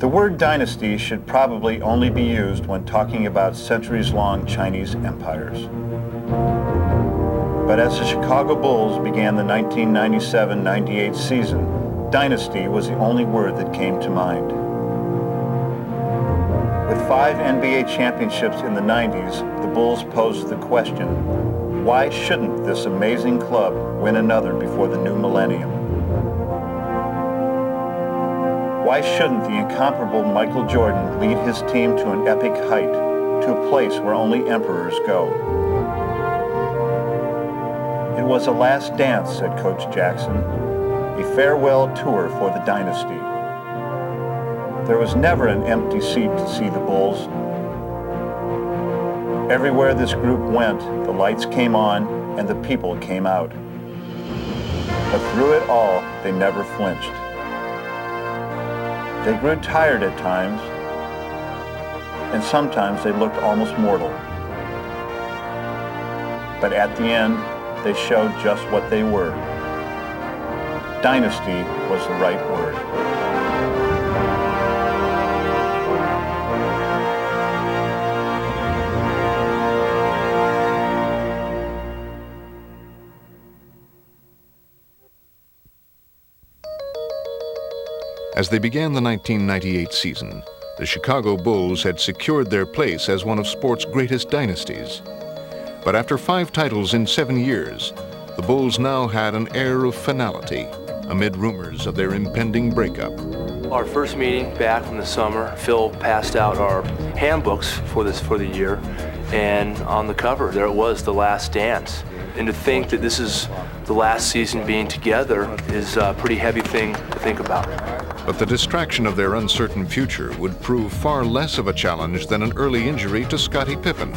The word dynasty should probably only be used when talking about centuries-long Chinese empires. But as the Chicago Bulls began the 1997-98 season, dynasty was the only word that came to mind. With 5 NBA championships in the 90s, the Bulls posed the question, why shouldn't this amazing club win another before the new millennium? Why shouldn't the incomparable Michael Jordan lead his team to an epic height, to a place where only emperors go? It was a last dance, said Coach Jackson, a farewell tour for the dynasty. There was never an empty seat to see the Bulls. Everywhere this group went, the lights came on and the people came out. But through it all, they never flinched. They grew tired at times, and sometimes they looked almost mortal. But at the end, they showed just what they were. Dynasty was the right word. As they began the 1998 season, the Chicago Bulls had secured their place as one of sport's greatest dynasties. But after 5 titles in 7 years, the Bulls now had an air of finality amid rumors of their impending breakup. Our first meeting back from the summer, Phil passed out our handbooks for the year, and on the cover there it was, The Last Dance. And to think that this is the last season being together is a pretty heavy thing to think about. But the distraction of their uncertain future would prove far less of a challenge than an early injury to Scottie Pippen.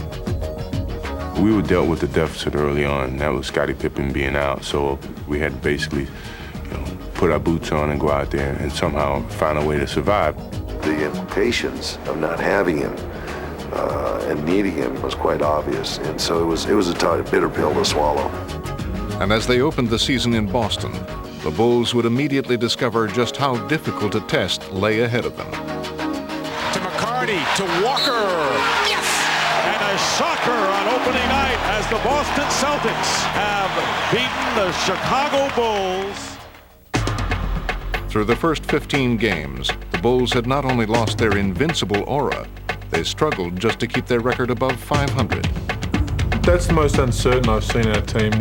We were dealt with the deficit early on. That was Scottie Pippen being out, so we had to basically, put our boots on and go out there and somehow find a way to survive. The implications of not having him and needing him was quite obvious, and so it was a bitter pill to swallow. And as they opened the season in Boston, the Bulls would immediately discover just how difficult a test lay ahead of them. To McCarty, to Walker. Yes! And a shocker on opening night as the Boston Celtics have beaten the Chicago Bulls. Through the first 15 games, the Bulls had not only lost their invincible aura, they struggled just to keep their record above 500. That's the most uncertain I've seen our team.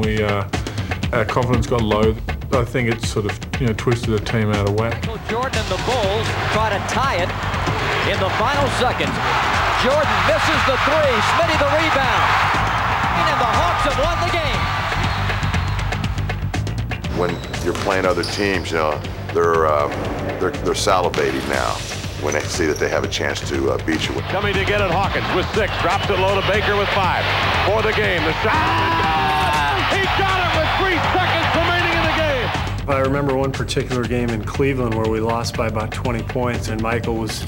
Our confidence got low. I think it sort of, twisted the team out of whack. Jordan and the Bulls try to tie it in the final seconds. Jordan misses the 3, Smitty the rebound, and the Hawks have won the game. When you're playing other teams, they're salivating now when they see that they have a chance to beat you. Coming to get it, Hawkins with 6, drops it low to Baker with 5. For the game, the shot. He got it with 3 seconds remaining in the game. I remember one particular game in Cleveland where we lost by about 20 points, and Michael was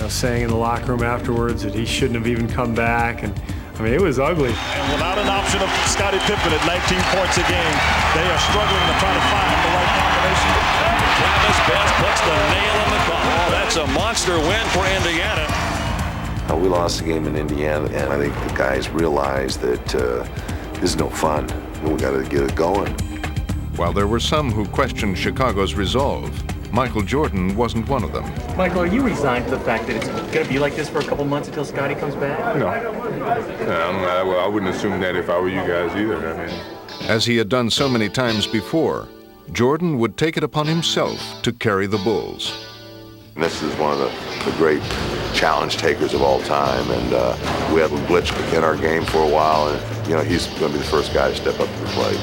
saying in the locker room afterwards that he shouldn't have even come back, and it was ugly. And without an option of Scottie Pippen at 19 points a game, they are struggling to try to find the right combination. Travis Best puts the nail in the coffin. That's a monster win for Indiana. We lost the game in Indiana, and I think the guys realized that this is no fun. We got to get it going. While there were some who questioned Chicago's resolve, Michael Jordan wasn't one of them. Michael, are you resigned to the fact that it's going to be like this for a couple months until Scottie comes back? No. I wouldn't assume that if I were you guys either. As he had done so many times before, Jordan would take it upon himself to carry the Bulls. And this is one of the great challenge takers of all time, and we had a glitch in our game for a while, and he's going to be the first guy to step up to the plate.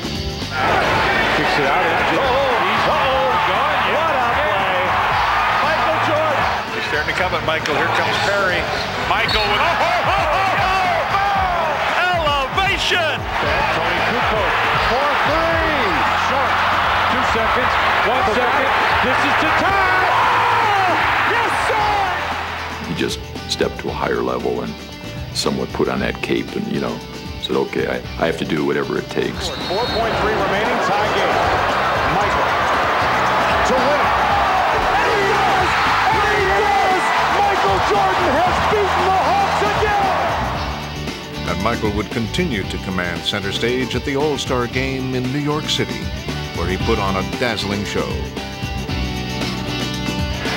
Kicks it out. Gone. What a play. Michael Jordan. He's starting to come at Michael. Here comes Perry. Michael with elevation. Tony Kukoc for 3. Short. 2 seconds. 1 second. This is to tie. Yes, sir. He just stepped to a higher level and somewhat put on that cape and, said, okay, I have to do whatever it takes. 4.3 remaining, tie game. Michael to win it. And he does! And he does! Jordan has beaten the Hawks again! And Michael would continue to command center stage at the All-Star Game in New York City, where he put on a dazzling show.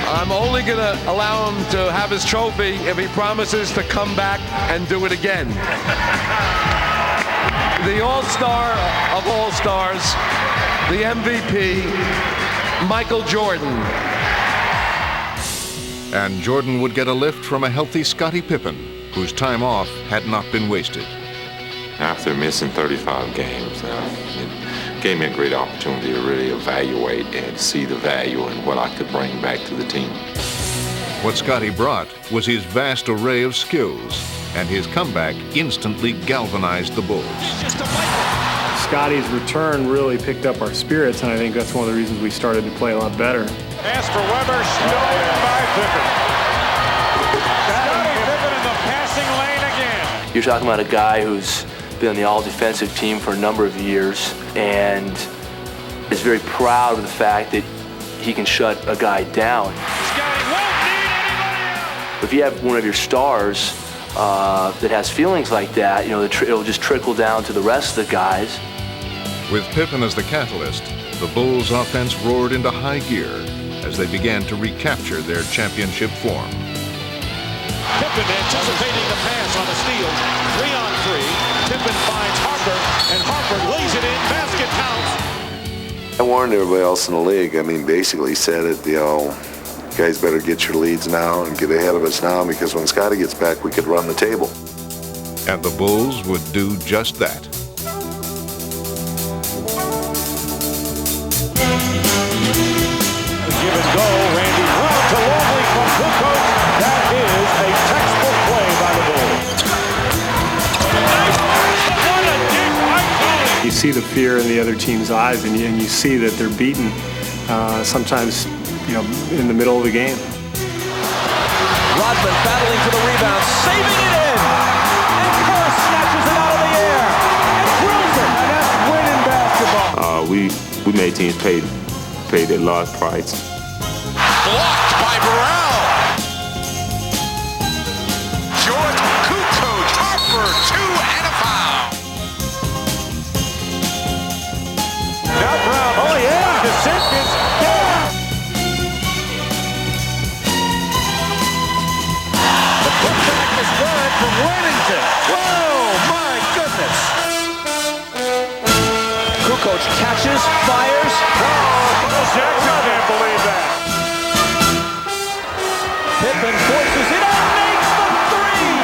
I'm only going to allow him to have his trophy if he promises to come back and do it again. The All-Star of All-Stars, the MVP, Michael Jordan. And Jordan would get a lift from a healthy Scottie Pippen, whose time off had not been wasted. After missing 35 games, it gave me a great opportunity to really evaluate and see the value in what I could bring back to the team. What Scottie brought was his vast array of skills, and his comeback instantly galvanized the Bulls. Scottie's return really picked up our spirits, and I think that's one of the reasons we started to play a lot better. Pass for Weber, stolen by Pippen. Scottie Pippen in the passing lane again. You're talking about a guy who's been on the all-defensive team for a number of years and is very proud of the fact that he can shut a guy down. Scottie won't need anybody else. If you have one of your stars that has feelings like that, you know, it'll just trickle down to the rest of the guys. With Pippen as the catalyst, the Bulls' offense roared into high gear as they began to recapture their championship form. Pippen anticipating the pass on a steal. 3-on-3. Pippen finds Harper, and Harper lays it in. Basket counts. I warned everybody else in the league. I mean, basically said it, you know, guys better get your leads now and get ahead of us now, because when Scottie gets back, we could run the table. And the Bulls would do just that. Give and go. Randy Brown to Longley from Kukoc. That is a textbook play by the Bulls. You see the fear in the other team's eyes, and you see that they're beaten sometimes, you know, in the middle of the game. Rodman battling for the rebound, saving it in. And Kerr snatches it out of the air and drills it. And that's winning basketball. We made teams pay their lost price. Blocked by Burrell. Jordan, Kukoc, Harper, 2 and a foul. Now Brown, oh yeah, to Simpkins. The putback is good from Worthington. Whoa, my goodness. Kukoc catches, fires. Jackson can't believe that. Pippen forces it out, makes the three!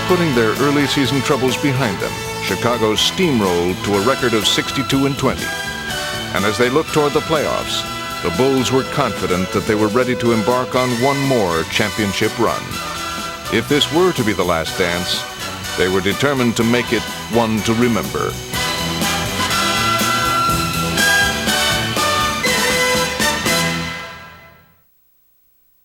Putting their early season troubles behind them, Chicago steamrolled to a record of 62-20. And as they looked toward the playoffs, the Bulls were confident that they were ready to embark on one more championship run. If this were to be the last dance, they were determined to make it one to remember.